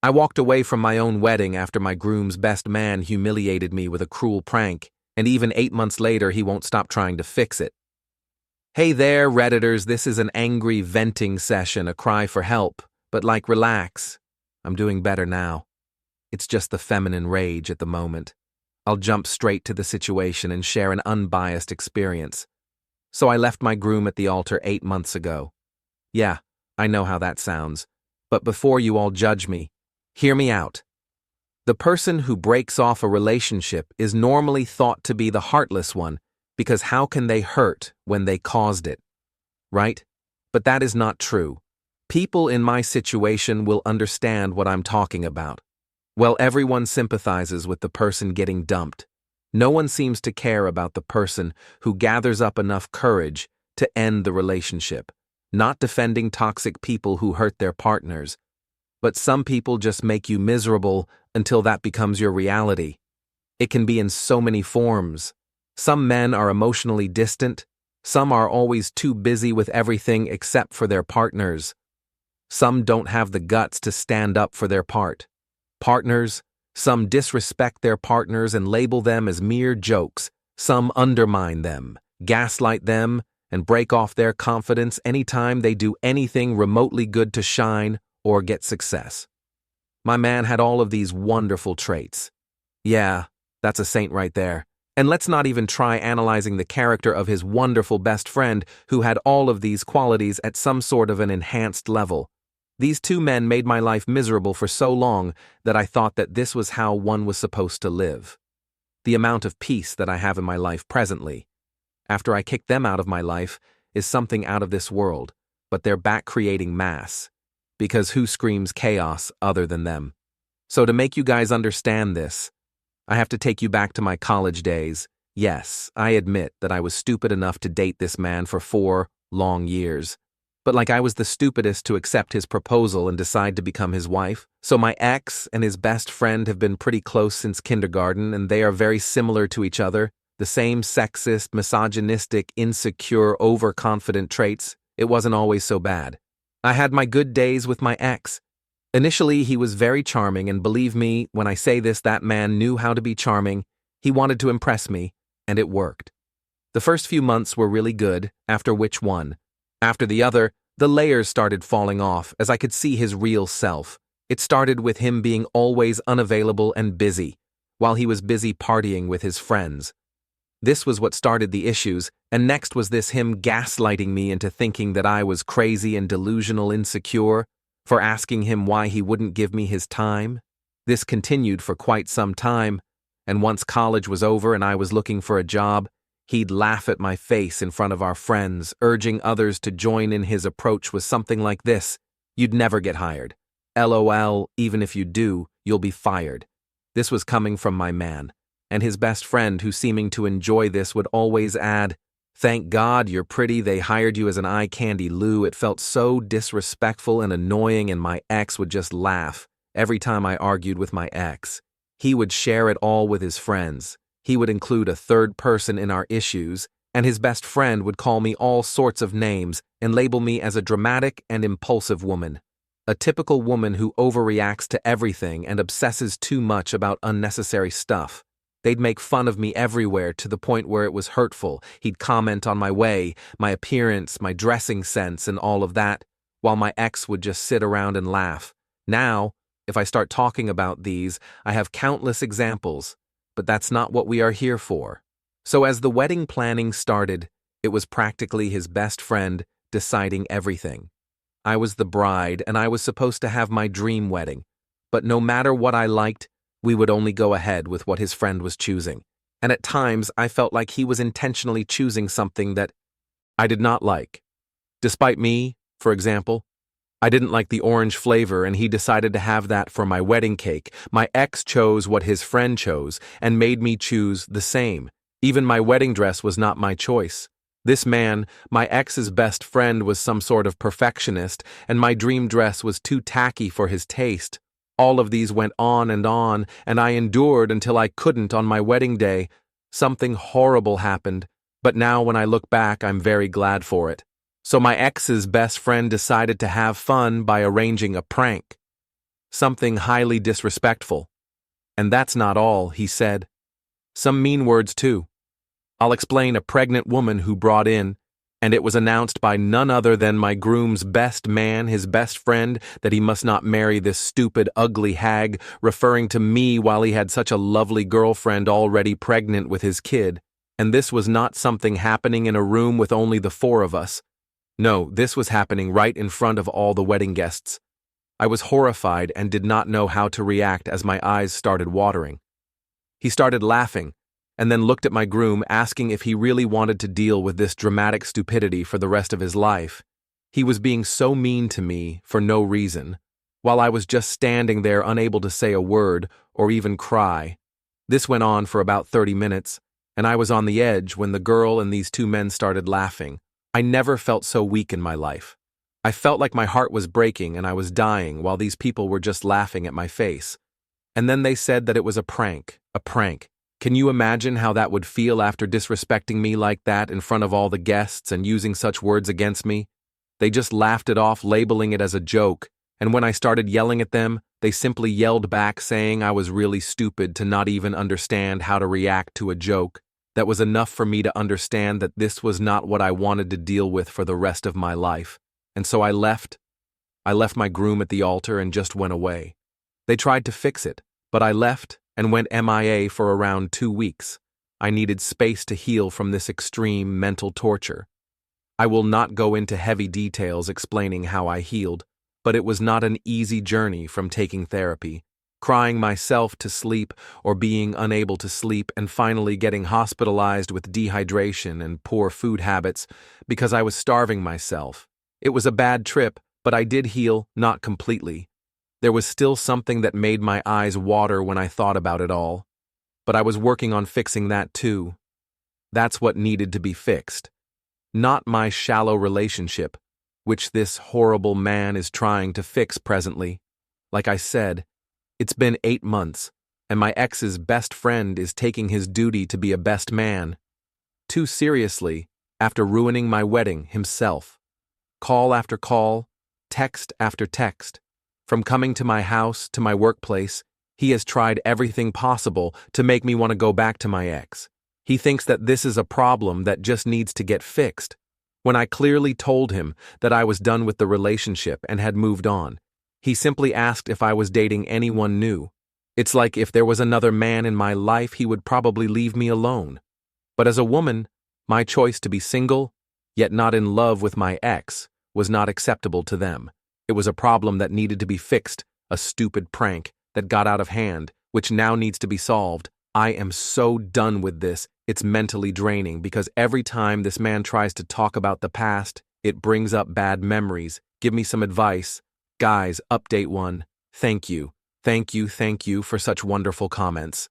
I walked away from my own wedding after my groom's best man humiliated me with a cruel prank, and even 8 months later he won't stop trying to fix it. Hey there, redditors, this is an angry venting session, a cry for help, but relax. I'm doing better now. It's just the feminine rage at the moment. I'll jump straight to the situation and share an unbiased experience. So I left my groom at the altar 8 months ago. Yeah, I know how that sounds. But before you all judge me, hear me out. The person who breaks off a relationship is normally thought to be the heartless one, because how can they hurt when they caused it? Right? But that is not true. People in my situation will understand what I'm talking about. Well, everyone sympathizes with the person getting dumped. No one seems to care about the person who gathers up enough courage to end the relationship, not defending toxic people who hurt their partners. But some people just make you miserable until that becomes your reality. It can be in so many forms. Some men are emotionally distant. Some are always too busy with everything except for their partners. Some don't have the guts to stand up for their partners. Some disrespect their partners and label them as mere jokes. Some undermine them, gaslight them, and break off their confidence anytime they do anything remotely good to shine or get success. My man had all of these wonderful traits. Yeah, that's a saint right there. And let's not even try analyzing the character of his wonderful best friend who had all of these qualities at some sort of an enhanced level. These two men made my life miserable for so long that I thought that this was how one was supposed to live. The amount of peace that I have in my life presently, after I kicked them out of my life, is something out of this world, but they're back creating mass. Because who screams chaos other than them? So to make you guys understand this, I have to take you back to my college days. Yes, I admit that I was stupid enough to date this man for 4 long years. But I was the stupidest to accept his proposal and decide to become his wife. So my ex and his best friend have been pretty close since kindergarten, and they are very similar to each other. The same sexist, misogynistic, insecure, overconfident traits. It wasn't always so bad. I had my good days with my ex. Initially, he was very charming, and believe me, when I say this, that man knew how to be charming. He wanted to impress me, and it worked. The first few months were really good, after which one after the other, the layers started falling off as I could see his real self. It started with him being always unavailable and busy, while he was busy partying with his friends. This was what started the issues, and next was this him gaslighting me into thinking that I was crazy and delusional insecure for asking him why he wouldn't give me his time. This continued for quite some time, and once college was over and I was looking for a job, he'd laugh at my face in front of our friends, urging others to join in. His approach was something like this: "You'd never get hired. LOL, even if you do, you'll be fired." This was coming from my man, and his best friend, who seeming to enjoy this, would always add, "Thank God you're pretty, they hired you as an eye candy, Lou." It felt so disrespectful and annoying, and my ex would just laugh every time I argued with my ex. He would share it all with his friends. He would include a third person in our issues, and his best friend would call me all sorts of names and label me as a dramatic and impulsive woman. A typical woman who overreacts to everything and obsesses too much about unnecessary stuff. They'd make fun of me everywhere to the point where it was hurtful. He'd comment on my way, my appearance, my dressing sense, and all of that, while my ex would just sit around and laugh. Now, if I start talking about these, I have countless examples. But that's not what we are here for. So as the wedding planning started, it was practically his best friend deciding everything. I was the bride, and I was supposed to have my dream wedding. But no matter what I liked, we would only go ahead with what his friend was choosing. And at times, I felt like he was intentionally choosing something that I did not like. Despite me, for example, I didn't like the orange flavor, and he decided to have that for my wedding cake. My ex chose what his friend chose and made me choose the same. Even my wedding dress was not my choice. This man, my ex's best friend, was some sort of perfectionist, and my dream dress was too tacky for his taste. All of these went on, and I endured until I couldn't on my wedding day. Something horrible happened, but now when I look back, I'm very glad for it. So my ex's best friend decided to have fun by arranging a prank. something highly disrespectful. And that's not all, he said. Some mean words too. I'll explain. A pregnant woman who brought in, and it was announced by none other than my groom's best man, his best friend, that he must not marry this stupid, ugly hag, referring to me while he had such a lovely girlfriend already pregnant with his kid. And this was not something happening in a room with only the four of us. No, this was happening right in front of all the wedding guests. I was horrified and did not know how to react as my eyes started watering. He started laughing, and then looked at my groom, asking if he really wanted to deal with this dramatic stupidity for the rest of his life. He was being so mean to me for no reason, while I was just standing there unable to say a word or even cry. This went on for about 30 minutes, and I was on the edge when the girl and these two men started laughing. I never felt so weak in my life. I felt like my heart was breaking and I was dying while these people were just laughing at my face. And then they said that it was a prank. A prank. Can you imagine how that would feel after disrespecting me like that in front of all the guests and using such words against me? They just laughed it off, labeling it as a joke, and when I started yelling at them, they simply yelled back saying I was really stupid to not even understand how to react to a joke. That was enough for me to understand that this was not what I wanted to deal with for the rest of my life, and so I left. I left my groom at the altar and just went away. They tried to fix it, but I left and went MIA for around 2 weeks. I needed space to heal from this extreme mental torture. I will not go into heavy details explaining how I healed, but it was not an easy journey from taking therapy, crying myself to sleep or being unable to sleep, and finally getting hospitalized with dehydration and poor food habits because I was starving myself. It was a bad trip, but I did heal, not completely. There was still something that made my eyes water when I thought about it all. But I was working on fixing that too. That's what needed to be fixed. Not my shallow relationship, which this horrible man is trying to fix presently. Like I said, it's been 8 months, and my ex's best friend is taking his duty to be a best man too seriously after ruining my wedding himself. Call after call, text after text. From coming to my house to my workplace, he has tried everything possible to make me want to go back to my ex. He thinks that this is a problem that just needs to get fixed. When I clearly told him that I was done with the relationship and had moved on, he simply asked if I was dating anyone new. It's like if there was another man in my life, he would probably leave me alone. But as a woman, my choice to be single, yet not in love with my ex, was not acceptable to them. It was a problem that needed to be fixed, a stupid prank that got out of hand, which now needs to be solved. I am so done with this. It's mentally draining because every time this man tries to talk about the past, it brings up bad memories. Give me some advice. Guys, update 1. Thank you. Thank you for such wonderful comments.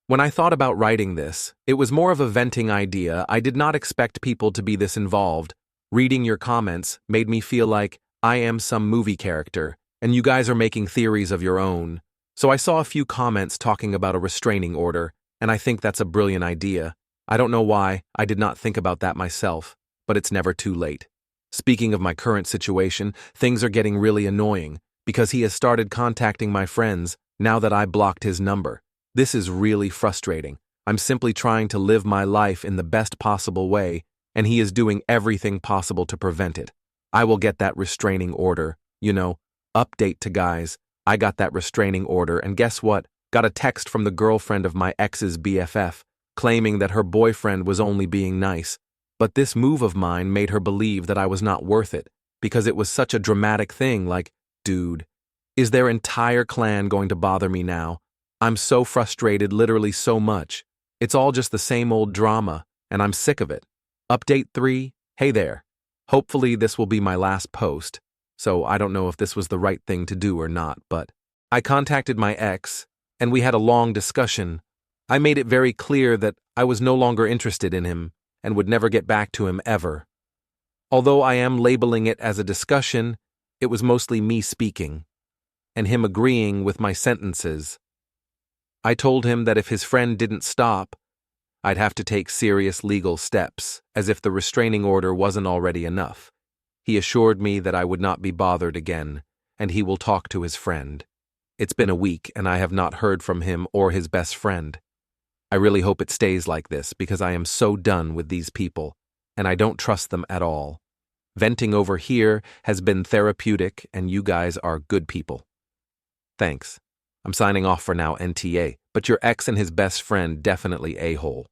When I thought about writing this, it was more of a venting idea. I did not expect people to be this involved. Reading your comments made me feel like I am some movie character, and you guys are making theories of your own. So I saw a few comments talking about a restraining order, and I think that's a brilliant idea. I don't know why I did not think about that myself, but it's never too late. Speaking of my current situation, things are getting really annoying because he has started contacting my friends now that I blocked his number. This is really frustrating. I'm simply trying to live my life in the best possible way, and he is doing everything possible to prevent it. I will get that restraining order, update to guys. I got that restraining order, and guess what? Got a text from the girlfriend of my ex's BFF, claiming that her boyfriend was only being nice. But this move of mine made her believe that I was not worth it, because it was such a dramatic thing, like, dude, is their entire clan going to bother me now? I'm so frustrated, literally so much. It's all just the same old drama, and I'm sick of it. Update 3, hey there. Hopefully this will be my last post, so I don't know if this was the right thing to do or not, but I contacted my ex, and we had a long discussion. I made it very clear that I was no longer interested in him and would never get back to him ever. Although I am labeling it as a discussion, it was mostly me speaking, and him agreeing with my sentences. I told him that if his friend didn't stop, I'd have to take serious legal steps, as if the restraining order wasn't already enough. He assured me that I would not be bothered again, and he will talk to his friend. It's been a week and I have not heard from him or his best friend. I really hope it stays like this because I am so done with these people, and I don't trust them at all. Venting over here has been therapeutic, and you guys are good people. Thanks. I'm signing off for now, NTA, but your ex and his best friend definitely a-hole.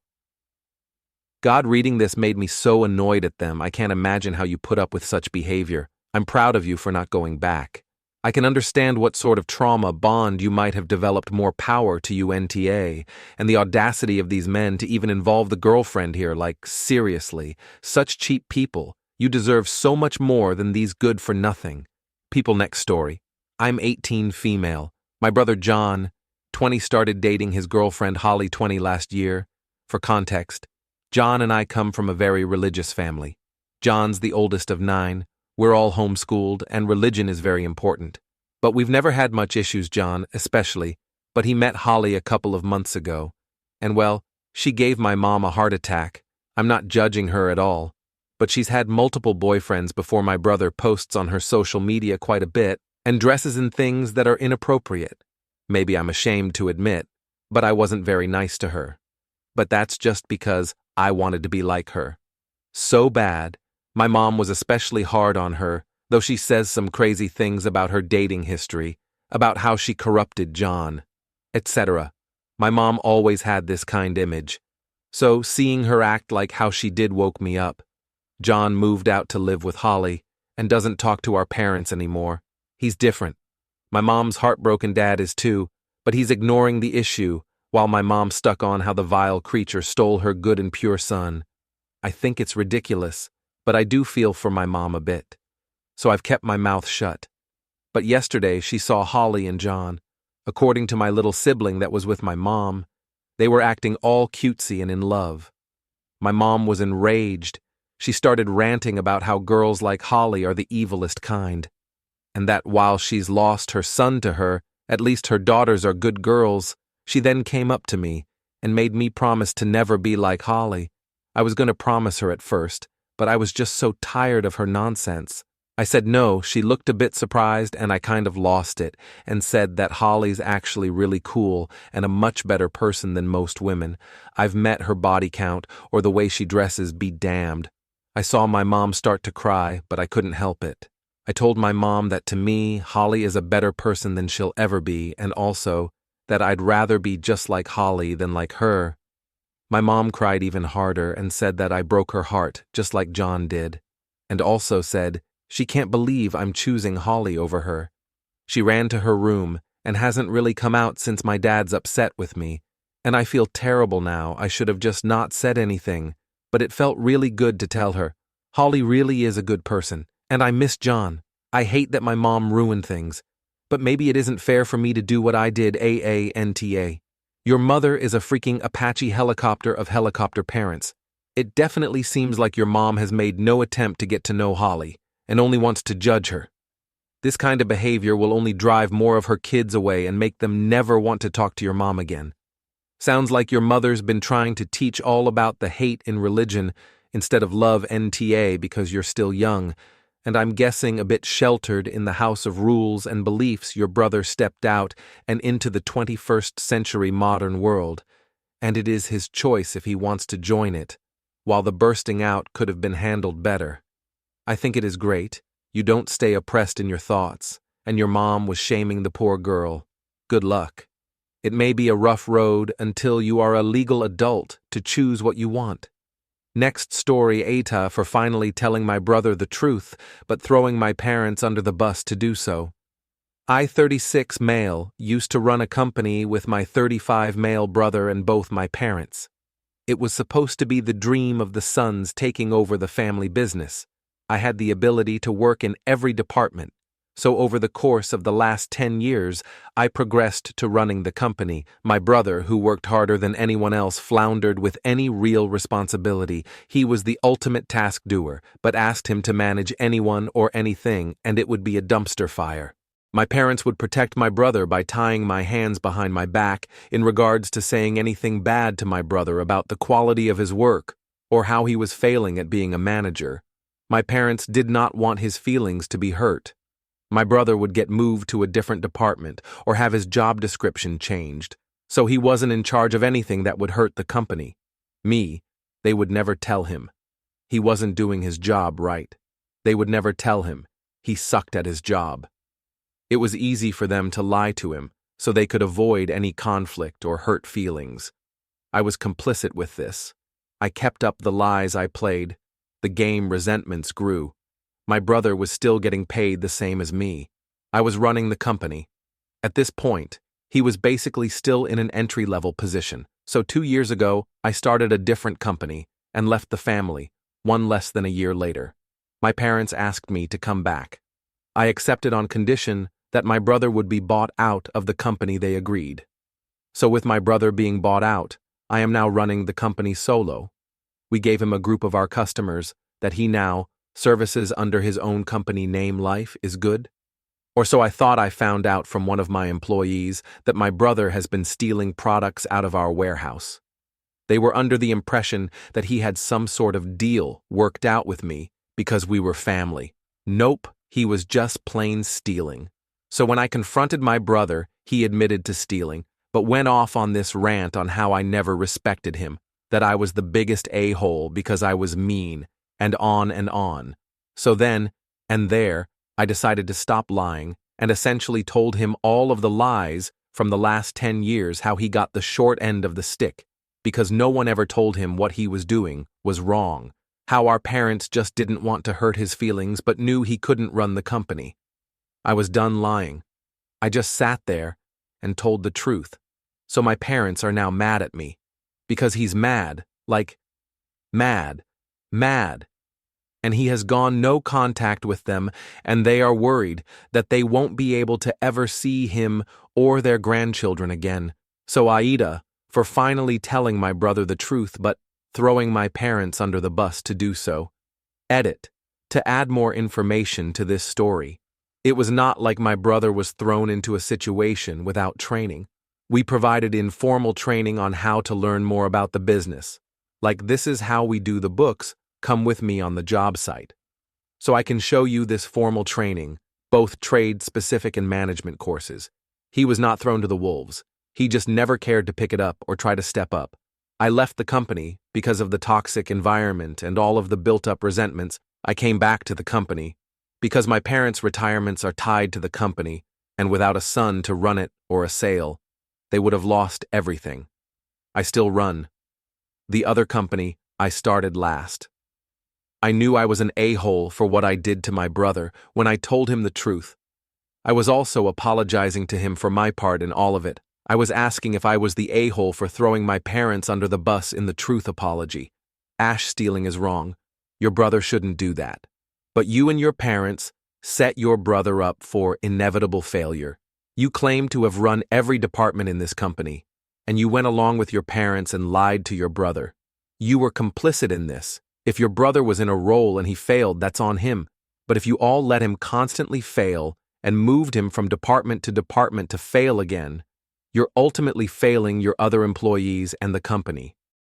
God, reading this made me so annoyed at them. I can't imagine how you put up with such behavior. I'm proud of you for not going back. I can understand what sort of trauma bond you might have developed. More power to you, NTA, and the audacity of these men to even involve the girlfriend here. Like, seriously, such cheap people. You deserve so much more than these good-for-nothing. People. Next story. I'm 18, female. My brother John, 20, started dating his girlfriend Holly, 20, last year. For context, John and I come from a very religious family. John's the oldest of 9. We're all homeschooled, and religion is very important. But we've never had much issues, John, especially, but he met Holly a couple of months ago. And well, she gave my mom a heart attack. I'm not judging her at all. But she's had multiple boyfriends before. My brother posts on her social media quite a bit and dresses in things that are inappropriate. Maybe I'm ashamed to admit, but I wasn't very nice to her. But that's just because I wanted to be like her. So bad. My mom was especially hard on her, though she says some crazy things about her dating history, about how she corrupted John, etc. My mom always had this kind image. So seeing her act like how she did woke me up. John moved out to live with Holly and doesn't talk to our parents anymore. He's different. My mom's heartbroken dad is too, but he's ignoring the issue while my mom stuck on how the vile creature stole her good and pure son. I think it's ridiculous, but I do feel for my mom a bit. So I've kept my mouth shut. But yesterday she saw Holly and John. According to my little sibling that was with my mom, they were acting all cutesy and in love. My mom was enraged. She started ranting about how girls like Holly are the evilest kind, and that while she's lost her son to her, at least her daughters are good girls. She then came up to me and made me promise to never be like Holly. I was going to promise her at first, but I was just so tired of her nonsense. I said no. She looked a bit surprised, and I kind of lost it and said that Holly's actually really cool and a much better person than most women. I've met her body count or the way she dresses, be damned. I saw my mom start to cry, but I couldn't help it. I told my mom that to me, Holly is a better person than she'll ever be, and also that I'd rather be just like Holly than like her. My mom cried even harder and said that I broke her heart, just like John did, and also said she can't believe I'm choosing Holly over her. She ran to her room and hasn't really come out since my dad's upset with me, and I feel terrible now. I should have just not said anything, but it felt really good to tell her. Holly really is a good person, and I miss John. I hate that my mom ruined things, but maybe it isn't fair for me to do what I did. AANTA. Your mother is a freaking Apache helicopter of helicopter parents. It definitely seems like your mom has made no attempt to get to know Holly and only wants to judge her. This kind of behavior will only drive more of her kids away and make them never want to talk to your mom again. Sounds like your mother's been trying to teach all about the hate in religion instead of love, NTA, because you're still young, and I'm guessing a bit sheltered in the house of rules and beliefs your brother stepped out and into the 21st century modern world, and it is his choice if he wants to join it, while the bursting out could have been handled better. I think it is great. You don't stay oppressed in your thoughts, and your mom was shaming the poor girl. Good luck. It may be a rough road until you are a legal adult to choose what you want. Next story. ATA for finally telling my brother the truth, but throwing my parents under the bus to do so. I, 36 male, used to run a company with my 35 male brother and both my parents. It was supposed to be the dream of the sons taking over the family business. I had the ability to work in every department. So over the course of the last 10 years, I progressed to running the company. My brother, who worked harder than anyone else, floundered with any real responsibility. He was the ultimate task doer, but asked him to manage anyone or anything, and it would be a dumpster fire. My parents would protect my brother by tying my hands behind my back in regards to saying anything bad to my brother about the quality of his work or how he was failing at being a manager. My parents did not want his feelings to be hurt. My brother would get moved to a different department or have his job description changed, so he wasn't in charge of anything that would hurt the company. Me, they would never tell him. He wasn't doing his job right. They would never tell him. He sucked at his job. It was easy for them to lie to him, so they could avoid any conflict or hurt feelings. I was complicit with this. I kept up the lies I played. The game resentments grew. My brother was still getting paid the same as me. I was running the company. At this point, he was basically still in an entry-level position. So 2 years ago, I started a different company and left the family, one less than a year later. My parents asked me to come back. I accepted on condition that my brother would be bought out of the company. They agreed. So with my brother being bought out, I am now running the company solo. We gave him a group of our customers that he now services under his own company name. Life is good. Or so I thought. I found out from one of my employees that my brother has been stealing products out of our warehouse. They were under the impression that he had some sort of deal worked out with me because we were family. Nope, he was just plain stealing. So when I confronted my brother, he admitted to stealing, but went off on this rant on how I never respected him, that I was the biggest a-hole because I was mean, and on and on. So then, and there, I decided to stop lying and essentially told him all of the lies from the last 10 years, how he got the short end of the stick, because no one ever told him what he was doing was wrong, how our parents just didn't want to hurt his feelings but knew he couldn't run the company. I was done lying. I just sat there and told the truth. So my parents are now mad at me. Because he's mad, like, mad. And he has gone no contact with them, and they are worried that they won't be able to ever see him or their grandchildren again. So Aida, for finally telling my brother the truth but throwing my parents under the bus to do so. Edit. To add more information to this story. It was not like my brother was thrown into a situation without training. We provided informal training on how to learn more about the business. Like, this is how we do the books, come with me on the job site. So I can show you this formal training, both trade-specific and management courses. He was not thrown to the wolves. He just never cared to pick it up or try to step up. I left the company because of the toxic environment and all of the built-up resentments. I came back to the company because my parents' retirements are tied to the company, and without a son to run it or a sale, they would have lost everything. I still run. The other company I started last. I knew I was an a-hole for what I did to my brother when I told him the truth. I was also apologizing to him for my part in all of it. I was asking if I was the a-hole for throwing my parents under the bus in the truth apology. Ash stealing is wrong. Your brother shouldn't do that. But you and your parents set your brother up for inevitable failure. You claim to have run every department in this company, and you went along with your parents and lied to your brother. You were complicit in this. If your brother was in a role and he failed, that's on him. But if you all let him constantly fail and moved him from department to department to fail again, you're ultimately failing your other employees and the company.